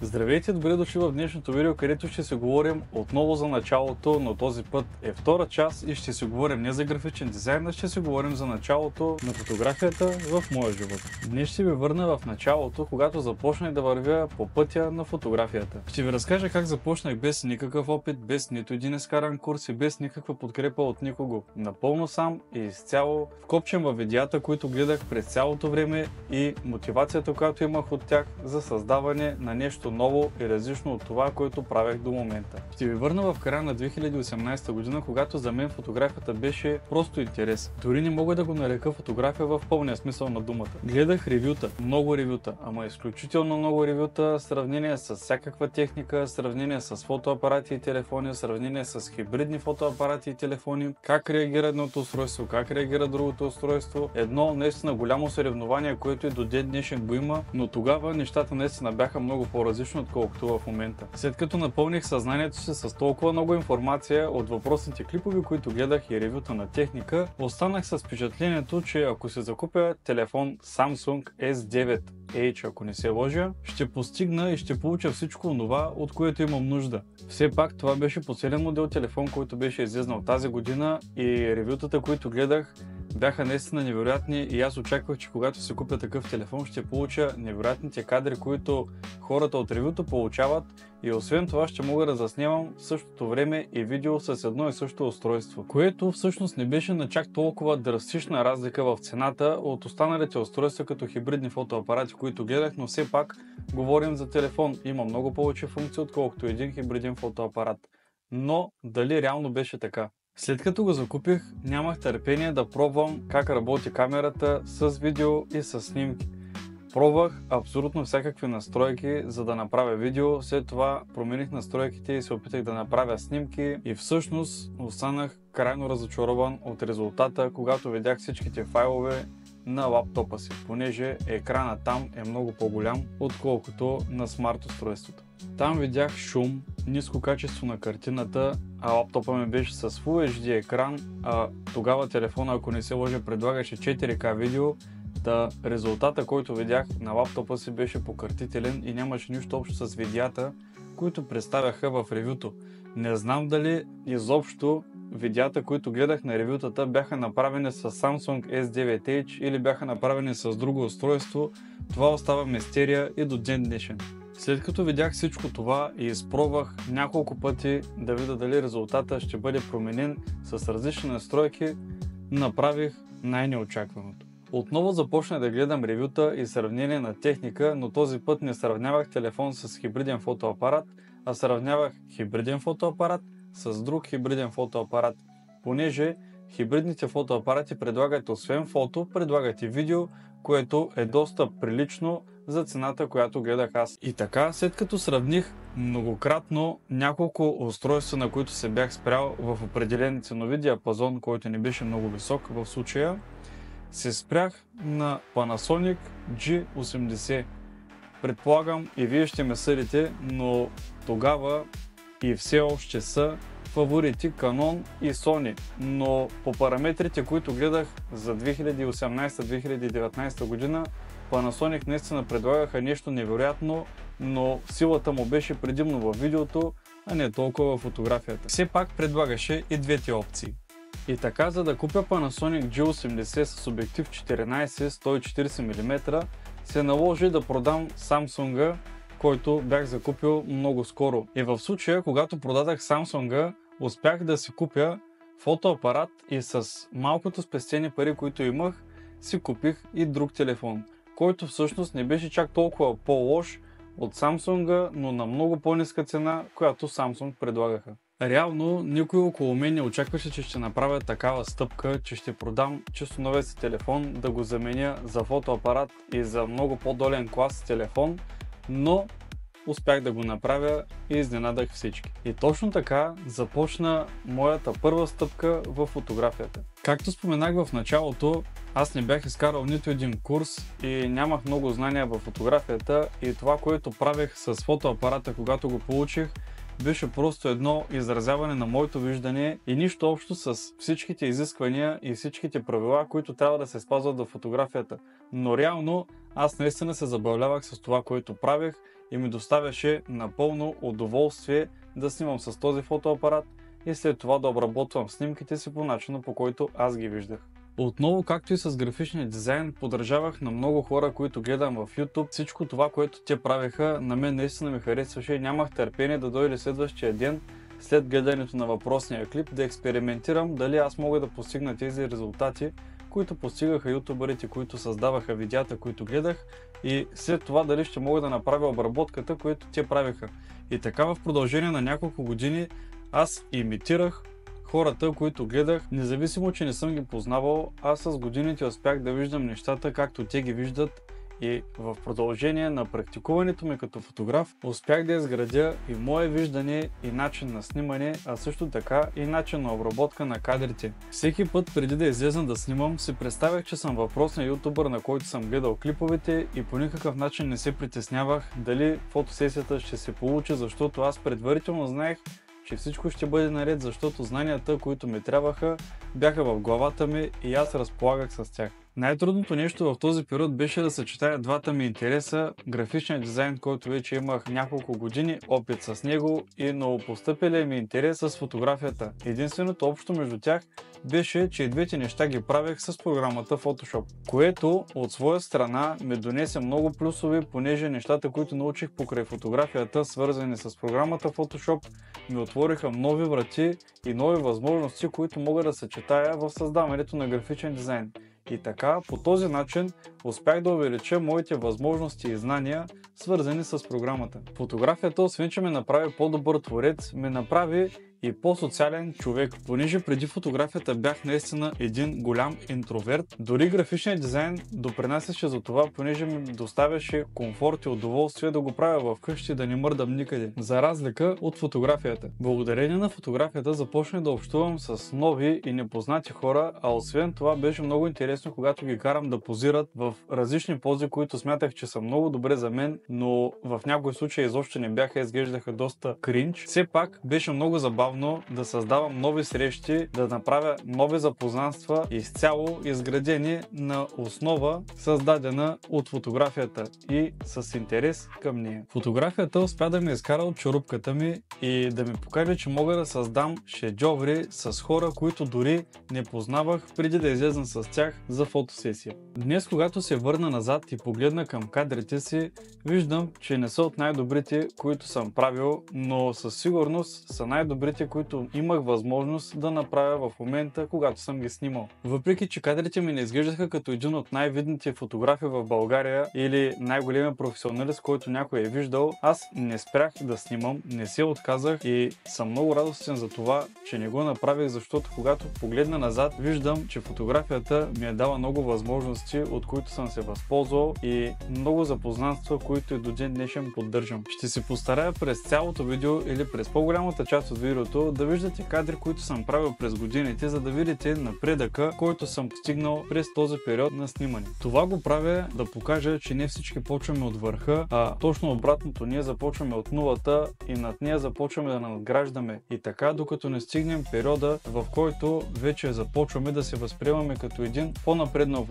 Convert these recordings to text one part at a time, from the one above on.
Здравейте, добре дошли в днешното видео, където ще си говорим отново за началото, но този път е втора част и ще си говорим не за графичен дизайн, а ще си говорим за началото на фотографията в моя живот. Днес ще ви върна в началото, когато започнах да вървя по пътя на фотографията. Ще ви разкажа как започнах без никакъв опит, без нито един изкаран курс и без никаква подкрепа от никого. Напълно сам и изцяло вкопчен във видеята, които гледах през цялото време и мотивацията, която имах от тях за създаване на нещо ново и различно от това, което правех до момента. Ще ви върна в края на 2018 година, когато за мен фотографията беше просто интерес. Дори не мога да го нарека фотография в пълния смисъл на думата. Гледах ревюта, много ревюта, ама изключително много ревюта, сравнение с всякаква техника, сравнение с фотоапарати и телефони, сравнение с хибридни фотоапарати и телефони, как реагира едното устройство, как реагира другото устройство. Едно наистина голямо съревнование, което и до ден днешен го има, но тогава нещата наистина бяха много по-различно, отколкото в момента. След като напълних съзнанието си с толкова много информация от въпросните клипове, които гледах и ревюта на техника, останах с впечатлението, че ако се закупя телефон Samsung S9H, ако не се лъжа, ще постигна и ще получа всичко това, от което имам нужда. Все пак това беше последен модел телефон, който беше излезнал тази година и ревютата, които гледах, бяха наистина невероятни и аз очаквах, че когато си купя такъв телефон ще получа невероятните кадри, които хората от ревюто получават и освен това ще мога да заснемам в същото време и видео с едно и също устройство, което всъщност не беше на чак толкова драстична разлика в цената от останалите устройства като хибридни фотоапарати, които гледах, но все пак говорим за телефон. Има много повече функции, отколкото един хибриден фотоапарат. Но дали реално беше така? След като го закупих, нямах търпение да пробвам как работи камерата с видео и с снимки. Пробвах абсолютно всякакви настройки, за да направя видео, след това промених настройките и се опитах да направя снимки и всъщност останах крайно разочарован от резултата, когато видях всичките файлове на лаптопа си, понеже екрана там е много по-голям, отколкото на смарт устройството. Там видях шум, ниско качество на картината, а лаптопа ми беше с Full HD екран, а тогава телефона, ако не се лъжа, предлагаше 4K видео, да резултата, който видях на лаптопа си беше покъртителен и нямаше нищо общо с видеята, които представяха в ревюто. Не знам дали изобщо видеята, които гледах на ревютата, бяха направени с Samsung S9H или бяха направени с друго устройство. Това остава мистерия и до ден днешен. След като видях всичко това и изпробвах няколко пъти да видя дали резултата ще бъде променен с различни настройки, направих най-неочакваното. Отново започнах да гледам ревюта и сравнение на техника, но този път не сравнявах телефон с хибриден фотоапарат, а сравнявах хибриден фотоапарат с друг хибриден фотоапарат, понеже хибридните фотоапарати предлагат освен фото, предлагат и видео, което е доста прилично за цената, която гледах аз. И така, след като сравних многократно няколко устройства, на които се бях спрял в определен ценови диапазон, който не беше много висок в случая, се спрях на Panasonic G80. Предполагам и вие ще ме съдите, но тогава и все още са фаворити Canon и Sony, но по параметрите, които гледах за 2018-2019 година, Panasonic наистина предлагаха нещо невероятно, но силата му беше предимно във видеото, а не толкова в фотографията. Все пак предлагаше и двете опции. И така, за да купя Panasonic G80 с обектив 14-140 мм, се наложи да продам Samsung, който бях закупил много скоро. И в случая, когато продадах Samsung, успях да си купя фотоапарат и с малкото спестени пари, които имах, си купих и друг телефон, който всъщност не беше чак толкова по-лош от Samsung, но на много по-ниска цена, която Samsung предлагаха. Реално никой около мен не очакваше, че ще направя такава стъпка, че ще продам чисто новия си телефон, да го заменя за фотоапарат и за много по-долен клас телефон, но успях да го направя и изненадах всички. И точно така започна моята първа стъпка в фотографията. Както споменах в началото, аз не бях изкарал нито един курс и нямах много знания в фотографията и това, което правех с фотоапарата, когато го получих, беше просто едно изразяване на моето виждане и нищо общо с всичките изисквания и всичките правила, които трябва да се спазват в фотографията. Но реално аз наистина се забавлявах с това, което правех и ми доставяше напълно удоволствие да снимам с този фотоапарат и след това да обработвам снимките си по начина, по който аз ги виждах. Отново, както и с графичния дизайн, подражавах на много хора, които гледам в YouTube. Всичко това, което те правеха, на мен наистина ми харесваше и нямах търпение да дойде следващия ден, след гледането на въпросния клип, да експериментирам дали аз мога да постигна тези резултати, които постигаха ютубърите, които създаваха видеята, които гледах, и след това дали ще мога да направя обработката, която те правиха. И така в продължение на няколко години аз имитирах хората, които гледах, независимо, че не съм ги познавал, аз с годините успях да виждам нещата както те ги виждат, и в продължение на практикуването ми като фотограф успях да изградя и мое виждане и начин на снимане, а също така и начин на обработка на кадрите. Всеки път преди да излезна да снимам, си представях, че съм въпросният ютубър, на който съм гледал клиповете, и по никакъв начин не се притеснявах дали фотосесията ще се получи, защото аз предварително знаех, че всичко ще бъде наред, защото знанията, които ми трябваха, бяха в главата ми и аз разполагах с тях. Най-трудното нещо в този период беше да съчетая двата ми интереса: графичния дизайн, който вече имах няколко години опит с него, и новопостъпилия ми интерес с фотографията. Единственото общо между тях беше, че и двете неща ги правех с програмата Photoshop, което от своя страна ми донесе много плюсове, понеже нещата, които научих покрай фотографията, свързани с програмата Photoshop, ми отвориха нови врати и нови възможности, които мога да съчетая в създаването на графичен дизайн. И така, по този начин успях да увелича моите възможности и знания, свързани с програмата. Фотографията, освен че ме направи по-добър творец, ме направи и по-социален човек. Понеже преди фотографията бях наистина един голям интроверт, дори графичният дизайн допринасяше за това, понеже ми доставяше комфорт и удоволствие да го правя вкъщи, да не мърдам никъде, за разлика от фотографията. Благодарение на фотографията започнах да общувам с нови и непознати хора, а освен това беше много интересно, когато ги карам да позират в различни пози, които смятах, че са много добре за мен, но в някои случаи изобщо не бяха, изглеждаха доста кринч. Все пак беше много забавно да създавам нови срещи, да направя нови запознанства, изцяло изградени на основа, създадена от фотографията и с интерес към нея. Фотографията успя да ме изкара от чорупката ми и да ми покаже, че мога да създам шедьоври с хора, които дори не познавах преди да излезна с тях за фотосесия. Днес, когато се върна назад и погледна към кадрите си, виждам, че не са от най-добрите, които съм правил, но със сигурност са най-добрите, които имах възможност да направя в момента, когато съм ги снимал. Въпреки че кадрите ми не изглеждаха като един от най-видните фотографи в България или най-големия професионалист, който някой е виждал, аз не спрях да снимам, не се отказах и съм много радостен за това, че не го направих, защото когато погледна назад, виждам, че фотографията ми е дала много възможности, от които съм се възползвал, и много запознанства, които и до ден днешен поддържам. Ще се постарая през цялото видео или през по-голямата част от видеото да виждате кадри, които съм правил през годините, за да видите напредъка, който съм постигнал през този период на снимане. Това го правя да покажа, че не всички почваме от върха, а точно обратното, ние започваме от нулата и над нея започваме да надграждаме. И така, докато не стигнем периода, в който вече започваме да се възприемаме като един по-напреднал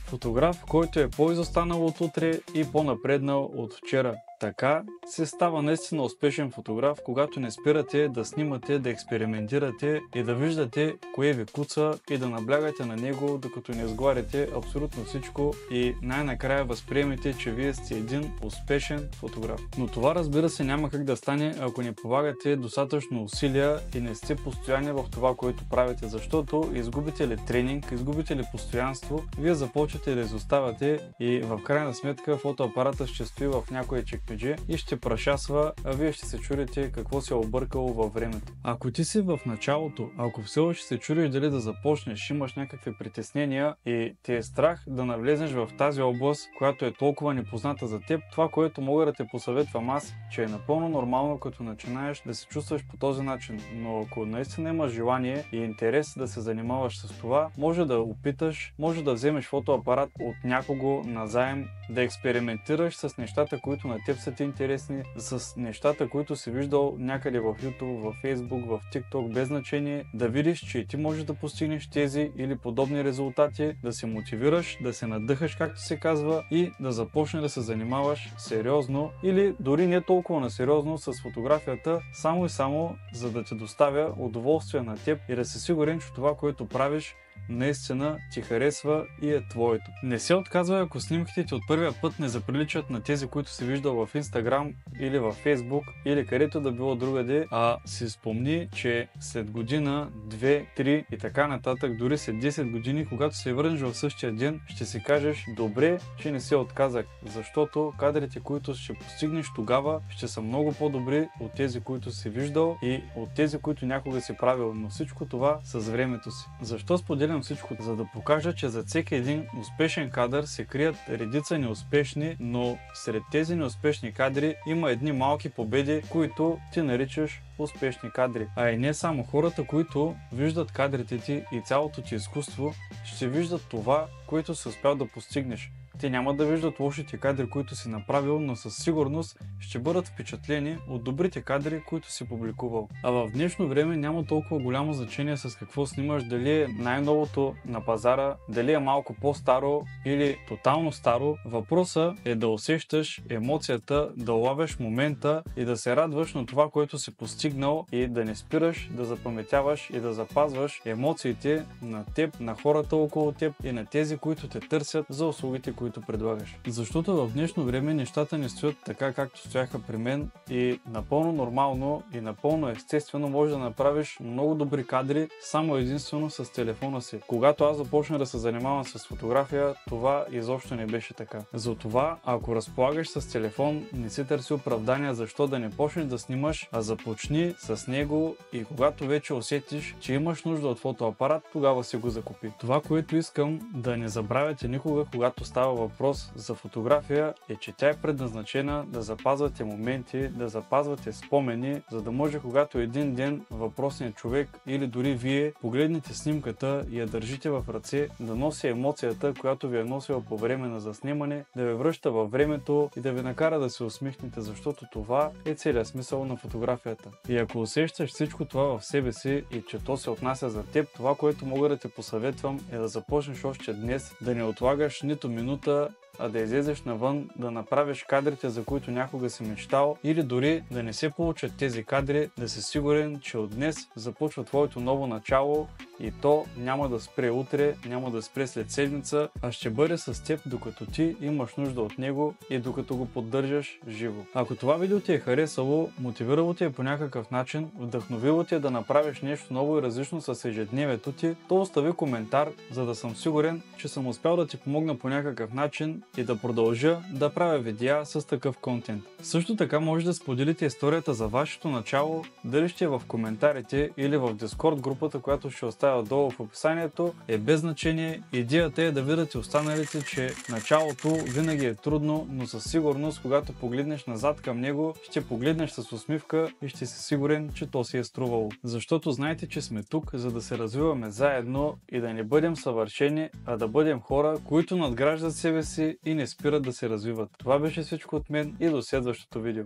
фотограф, който е по-изостанал от утре и по-напреднал от вчера. Така се става наистина успешен фотограф, когато не спирате да снимате, да експериментирате и да виждате кое ви куца и да наблягате на него, докато не изговаряте абсолютно всичко и най-накрая възприемете, че вие сте един успешен фотограф. Но това, разбира се, няма как да стане, ако не полагате достатъчно усилия и не сте постоянни в това, което правите, защото изгубите ли тренинг, изгубите ли постоянство, вие започвате да изоставате и в крайна сметка фотоапаратът ще стои в някое чекмедже и ще прашасва, а вие ще се чудите какво се е объркало във времето. Ако ти си в началото, ако все още се чудиш дали да започнеш, имаш някакви притеснения и те е страх да навлезеш в тази област, която е толкова непозната за теб, това, което мога да те посъветвам аз, че е напълно нормално, като начинаеш да се чувстваш по този начин, но ако наистина имаш желание и интерес да се занимаваш с това, може да опиташ, може да вземеш фотоапарат от някого назаем, да експериментираш с нещата, които на теб които са ти интересни, с нещата, които си виждал някъде в YouTube, в Facebook, в TikTok, без значение, да видиш, че и ти можеш да постигнеш тези или подобни резултати, да се мотивираш, да се надъхаш, както се казва, и да започне да се занимаваш сериозно или дори не толкова на сериозно с фотографията, само и само за да ти доставя удоволствие на теб и да си сигурен, че това, което правиш, наистина ти харесва и е твоето. Не се отказвай, ако снимките ти от първия път не заприличат на тези, които си виждал в Instagram или в Facebook или където да било другаде, а си спомни, че след година, 2, 3 и така нататък, дори след 10 години, когато се върнеш в същия ден, ще си кажеш: добре, че не се отказах, защото кадрите, които ще постигнеш тогава, ще са много по-добри от тези, които си виждал и от тези, които някога си правил, но всичко това с времето си. Защо споделям всичко? За да покажа, че зад всеки един успешен кадър се крият редица неуспешни, но сред тези неуспешни кадри има едни малки победи, които ти наричаш успешни кадри. А и не само хората, които виждат кадрите ти и цялото ти изкуство, ще виждат това, което си успял да постигнеш. Те няма да виждат лошите кадри, които си направил, но със сигурност ще бъдат впечатлени от добрите кадри, които си публикувал. А в днешно време няма толкова голямо значение с какво снимаш, дали е най-новото на пазара, дали е малко по-старо или тотално старо. Въпросът е да усещаш емоцията, да улавяш момента и да се радваш на това, което си постигнал, и да не спираш да запаметяваш и да запазваш емоциите на теб, на хората около теб и на тези, които те търсят за услугите, които предлагаш. Защото в днешно време нещата не стоят така, както стояха при мен, и напълно нормално и напълно естествено може да направиш много добри кадри само единствено с телефона си. Когато аз започна да се занимавам с фотография, това изобщо не беше така. Затова, ако разполагаш с телефон, не си търси оправдания защо да не почнеш да снимаш, а започни с него, и когато вече усетиш, че имаш нужда от фотоапарат, тогава си го закупи. Това, което искам да не забравяте никога, когато става въпрос за фотография, е, че тя е предназначена да запазвате моменти, да запазвате спомени, за да може, когато един ден въпросният човек или дори вие погледнете снимката и я държите в ръце, да носи емоцията, която ви е носила по време на заснемане, да ви връща във времето и да ви накара да се усмихнете, защото това е целият смисъл на фотографията. И ако усещаш всичко това в себе си и че то се отнася за теб, това, което мога да те посъветвам, е да започнеш още днес, да не отлагаш нито минута, а да излезеш навън, да направиш кадрите, за които някога си мечтал, или дори да не се получат тези кадри, да си сигурен, че от днес започва твоето ново начало и то няма да спре утре, няма да спре след седмица, а ще бъде с теб, докато ти имаш нужда от него и докато го поддържаш живо. Ако това видео ти е харесало, мотивирало ти е по някакъв начин, вдъхновило ти е да направиш нещо ново и различно с ежедневието ти, то остави коментар, за да съм сигурен, че съм успял да ти помогна по някакъв начин и да продължа да правя видеа с такъв контент. Също така може да споделите историята за вашето начало, дали ще е в коментарите или в Discord групата, която ще оставя долу в описанието, е без значение. Идеята е да видят и останалите, че началото винаги е трудно, но със сигурност, когато погледнеш назад към него, ще погледнеш с усмивка и ще си сигурен, че то си е струвало. Защото знаете, че сме тук, за да се развиваме заедно и да не бъдем съвършени, а да бъдем хора, които надграждат себе си и не спират да се развиват. Това беше всичко от мен и до следващото видео.